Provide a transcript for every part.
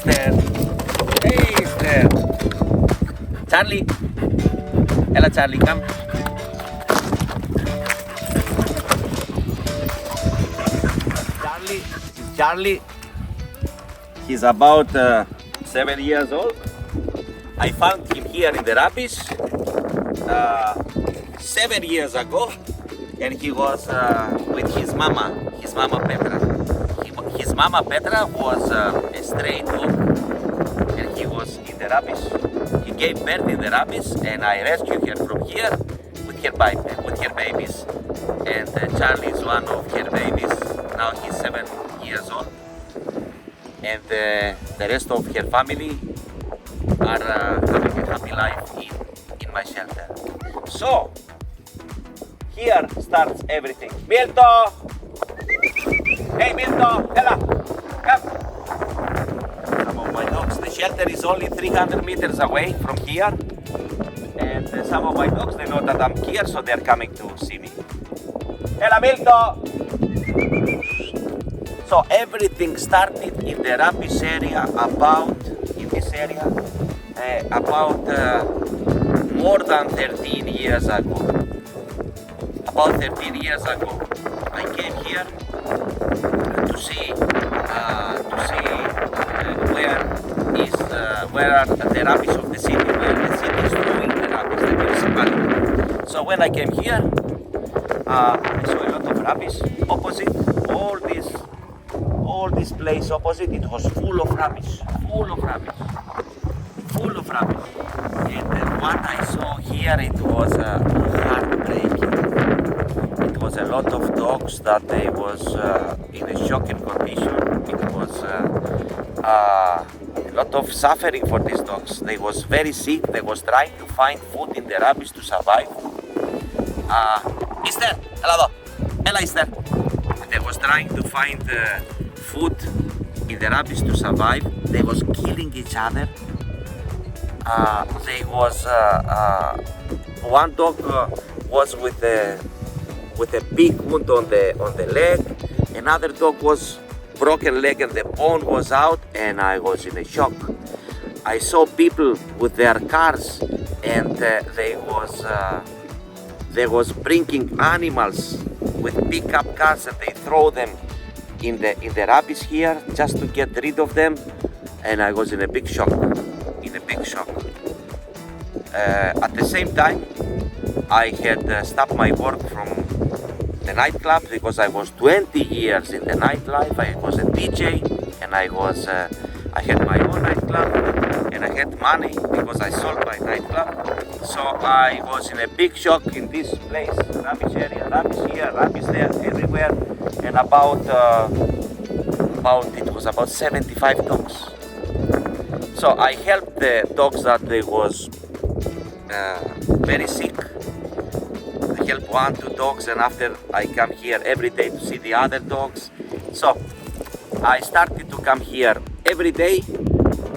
Easter. Hey, Easter. Charlie. Ella, Charlie, come. Charlie. He's about 7 years old. I found him here in the rapids 7 years ago, and he was with his mama Petra. His mama Petra was a stray dog, and he was in the rapids. He gave birth in the rapids, and I rescued her from here with her babies. And Charlie is one of her babies. Now he's 7 years old, and the rest of her family are having a happy life in my shelter. So here starts everything. Milto! Hey Milto! Ella! Come! Some of my dogs. The shelter is only 300 meters away from here, and some of my dogs, they know that I'm here, so they're coming to see me. Ella, Milto! So everything started in the rapids area, about more than 13 years ago. About 13 years ago, I came here to see where are the rapids of the city, where the city is doing the rapids, the municipality. So when I came here, I saw a lot of rapids opposite. All this place opposite, it was full of rapids. And what I saw here, it was heartbreaking. It was a lot of dogs that they was in a shocking condition. It was a lot of suffering for these dogs. They was very sick. They was trying to find food in the rapids to survive. Easter, Ella, Easter. They was trying to find food in the rapids to survive. They was killing each other. They was one dog was with a big wound on the leg. Another dog was broken leg and the bone was out, and I was in a shock. I saw people with their cars, and they was bringing animals with pickup cars, and they throw them in the rapids here just to get rid of them, and I was in a big shock. At the same time, I had stopped my work from the nightclub because I was 20 years in the nightlife. I was a DJ, and I had my own nightclub, and I had money because I sold my nightclub. So I was in a big shock in this place, rapids area, rapids here, rapids there, everywhere, and it was about 75 dogs. So I helped the dogs that they was very sick. I helped 1-2 dogs, and after I come here every day to see the other dogs. So I started to come here every day.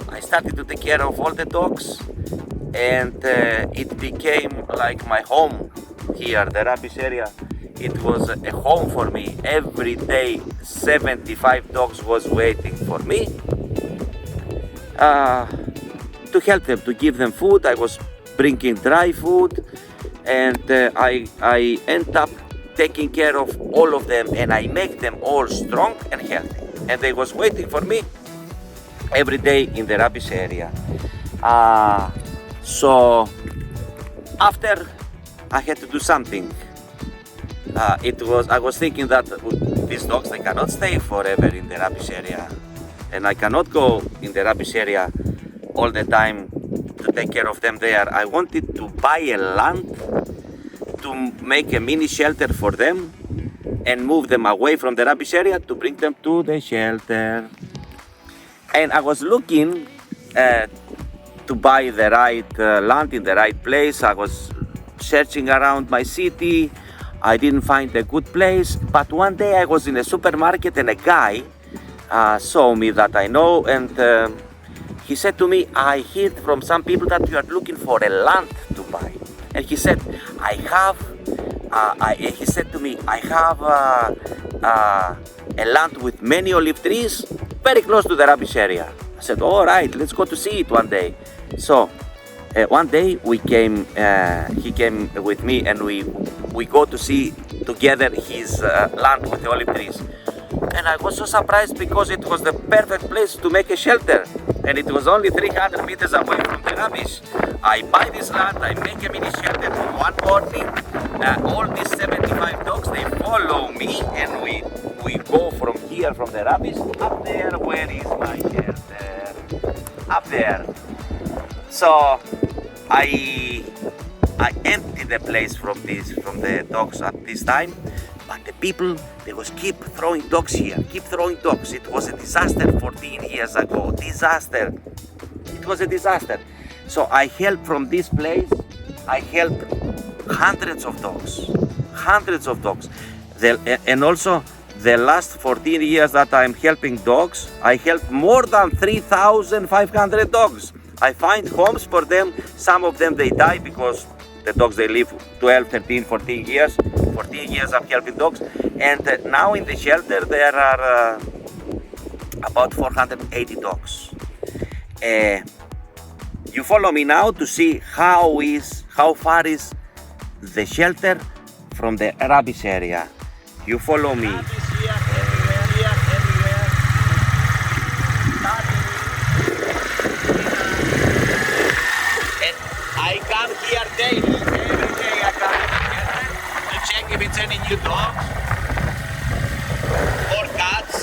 I started to take care of all the dogs, and it became like my home here, the rapids area. It was a home for me. Every day 75 dogs was waiting for me to help them, to give them food. I was bringing dry food, and I end up taking care of all of them, and I make them all strong and healthy. And they was waiting for me every day in the rapids area. So after I had to do something. I was thinking that these dogs, they cannot stay forever in the rapids area, and I cannot go in the rapids area all the time to take care of them there. I wanted to buy a land to make a mini shelter for them and move them away from the rapids area to bring them to the shelter. And I was looking to buy the right land in the right place. I was searching around my city. I didn't find a good place, but one day I was in a supermarket, and a guy saw me that I know, and he said to me, I heard from some people that you are looking for a land to buy. And he said, he said to me, I have a land with many olive trees very close to the rapids area. I said, all right, let's go to see it one day. So one day we came, he came with me, and we go to see together his land with the olive trees. And I was so surprised because it was the perfect place to make a shelter. And it was only 300 meters away from the rubbish. I buy this land, I make a mini shelter for one morning. All these 75 dogs, they follow me, and we go from here, from the rubbish, up there. Where is my shelter? Up there. So I empty the place from the dogs at this time. But the people, they was keep throwing dogs here, keep throwing dogs. It was a disaster 14 years ago. Disaster. It was a disaster. So I helped from this place, I helped hundreds of dogs. And also the last 14 years that I'm helping dogs, I helped more than 3,500 dogs. I find homes for them. Some of them, they die because the dogs, they live 12, 13, 14 years. 14 years I'm helping dogs. And now in the shelter there are about 480 dogs. You follow me now to see how far is the shelter from the rubbish area. You follow me. And I come here daily. Every day I come here to check if it's any new dogs or cats.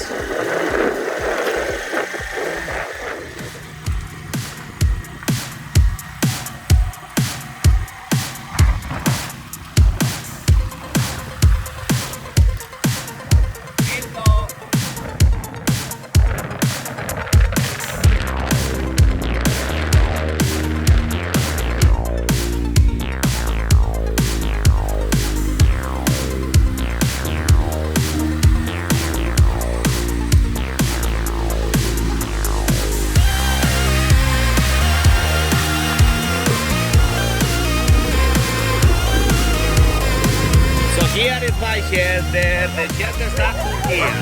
Here is my shelter. The shelter starts here.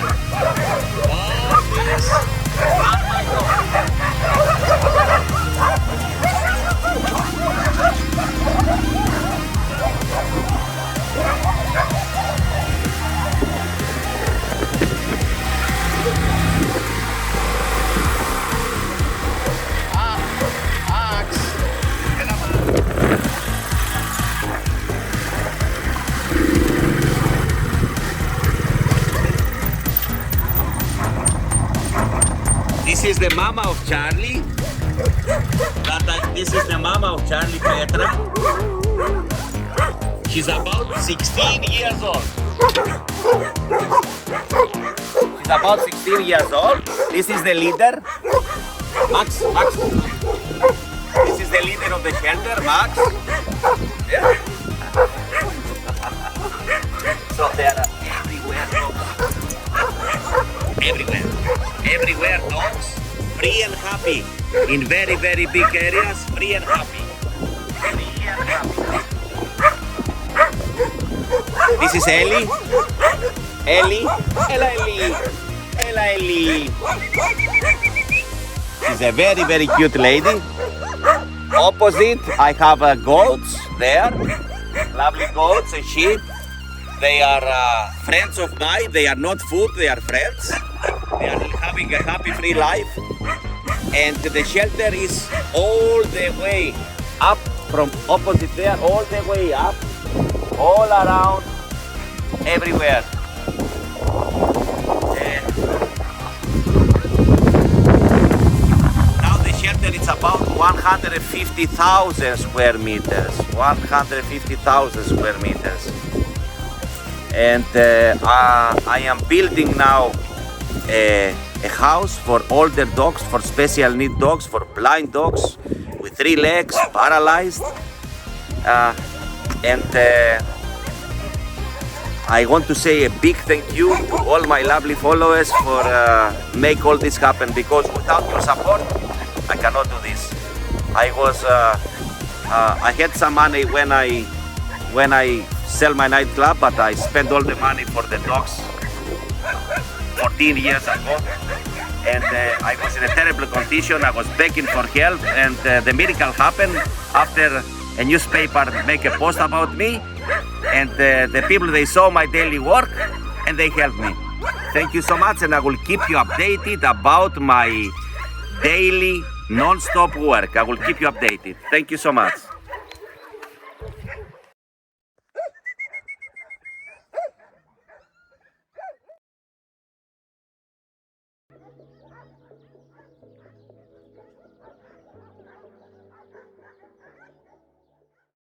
All this are my dogs. This is the mama of Charlie. This is the mama of Charlie Petra. She's about 16 years old. She's about 16 years old. This is the leader, Max. This is the leader of the shelter, Max. Yeah. So they are everywhere dogs. Everywhere dogs, free and happy. In very, very big areas, free and happy. This is Ellie. Ella Ellie. She's a very, very cute lady. Opposite, I have goats there. Lovely goats and sheep. They are friends of mine. They are not food, they are friends. They are having a happy, free life. And the shelter is all the way up from opposite there, all the way up, all around, everywhere. Now the shelter is about 150,000 square meters. 150,000 square meters. And I am building now a house for older dogs, for special need dogs, for blind dogs with 3 legs, paralyzed. And I want to say a big thank you to all my lovely followers for make all this happen, because without your support I cannot do this. I had some money when I sell my nightclub, but I spent all the money for the dogs 14 years ago, and I was in a terrible condition. I was begging for help, and the miracle happened after a newspaper make a post about me, and the people, they saw my daily work and they helped me. Thank you so much, and I will keep you updated about my daily non-stop work. I will keep you updated. Thank you so much.